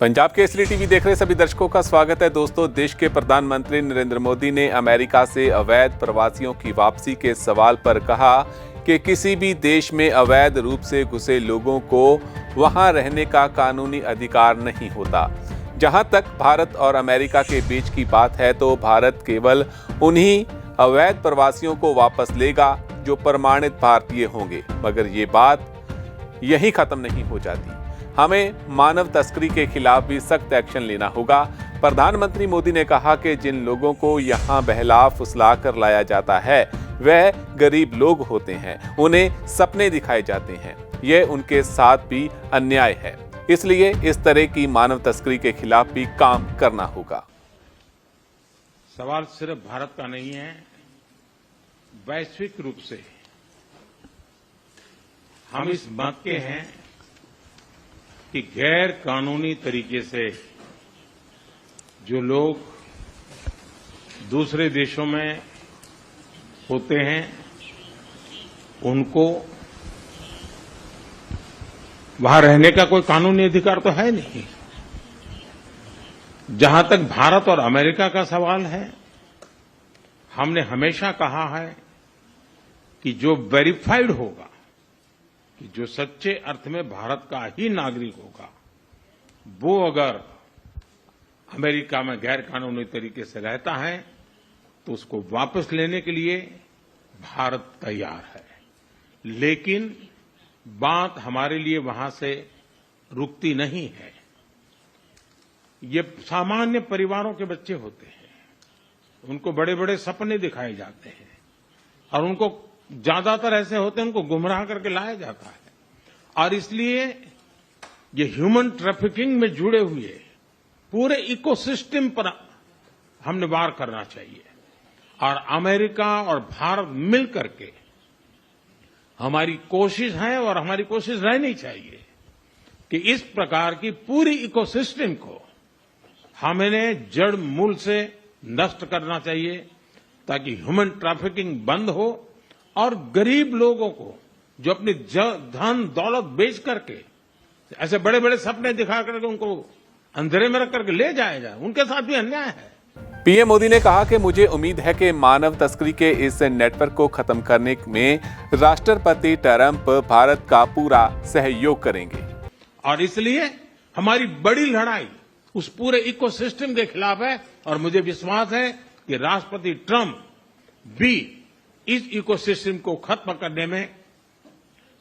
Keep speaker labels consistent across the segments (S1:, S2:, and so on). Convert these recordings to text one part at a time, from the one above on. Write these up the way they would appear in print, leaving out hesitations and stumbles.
S1: Punjab Kesari TV देख रहे सभी दर्शकों का स्वागत है। दोस्तों, देश के प्रधानमंत्री नरेंद्र मोदी ने अमेरिका से अवैध प्रवासियों की वापसी के सवाल पर कहा कि किसी भी देश में अवैध रूप से घुसे लोगों को वहां रहने का कानूनी अधिकार नहीं होता। जहां तक भारत और अमेरिका के बीच की बात है तो भारत केवल उन्हीं अवैध प्रवासियों को वापस लेगा जो प्रमाणित भारतीय होंगे, मगर ये बात यहीं खत्म नहीं हो जाती। हमें मानव तस्करी के खिलाफ भी सख्त एक्शन लेना होगा। प्रधानमंत्री मोदी ने कहा कि जिन लोगों को यहां बहला फुसला कर लाया जाता है वह गरीब लोग होते हैं, उन्हें सपने दिखाए जाते हैं। यह उनके साथ भी अन्याय है, इसलिए इस तरह की मानव तस्करी के खिलाफ भी काम करना होगा।
S2: सवाल सिर्फ भारत का नहीं है, वैश्विक रूप से हम इस मत के हैं कि गैर कानूनी तरीके से जो लोग दूसरे देशों में होते हैं उनको वहां रहने का कोई कानूनी अधिकार तो है नहीं। जहां तक भारत और अमेरिका का सवाल है, हमने हमेशा कहा है कि जो वेरीफाइड होगा, कि जो सच्चे अर्थ में भारत का ही नागरिक होगा, वो अगर अमेरिका में गैर कानूनी तरीके से रहता है तो उसको वापस लेने के लिए भारत तैयार है। लेकिन बात हमारे लिए वहां से रुकती नहीं है। ये सामान्य परिवारों के बच्चे होते हैं, उनको बड़े बड़े सपने दिखाए जाते हैं और उनको ज्यादातर ऐसे होते हैं उनको गुमराह करके लाया जाता है। और इसलिए ये ह्यूमन ट्रैफिकिंग में जुड़े हुए पूरे इकोसिस्टम पर हमने वार करना चाहिए। और अमेरिका और भारत मिल करके हमारी कोशिश है और हमारी कोशिश रहनी चाहिए कि इस प्रकार की पूरी इकोसिस्टम को हमें जड़ मूल से नष्ट करना चाहिए, ताकि ह्यूमन ट्रैफिकिंग बंद हो और गरीब लोगों को जो अपनी धन दौलत बेच करके ऐसे बड़े बड़े सपने दिखा करके उनको अंधेरे में रख करके ले जाया जाए, उनके साथ भी अन्याय है।
S1: पीएम मोदी ने कहा कि मुझे उम्मीद है कि मानव तस्करी के इस नेटवर्क को खत्म करने में राष्ट्रपति ट्रंप भारत का पूरा सहयोग करेंगे।
S2: और इसलिए हमारी बड़ी लड़ाई उस पूरे इकोसिस्टम के खिलाफ है और मुझे विश्वास है कि राष्ट्रपति ट्रंप भी इस इकोसिस्टम को खत्म करने में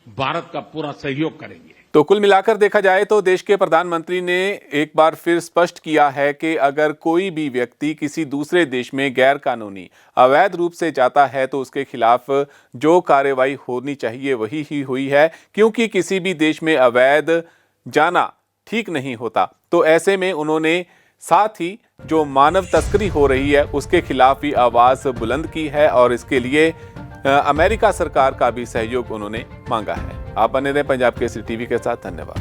S2: भारत का पूरा सहयोग करेंगे।
S1: तो कुल मिलाकर देखा जाए तो देश के प्रधानमंत्री ने एक बार फिर स्पष्ट किया है कि अगर कोई भी व्यक्ति किसी दूसरे देश में गैर कानूनी अवैध रूप से जाता है तो उसके खिलाफ जो कार्रवाई होनी चाहिए वही ही हुई है, क्योंकि किसी भी देश में अवैध जाना ठीक नहीं होता। तो ऐसे में उन्होंने साथ ही जो मानव तस्करी हो रही है उसके खिलाफ भी आवाज बुलंद की है और इसके लिए अमेरिका सरकार का भी सहयोग उन्होंने मांगा है। आप बने रहे पंजाब केसरी टीवी के साथ। धन्यवाद।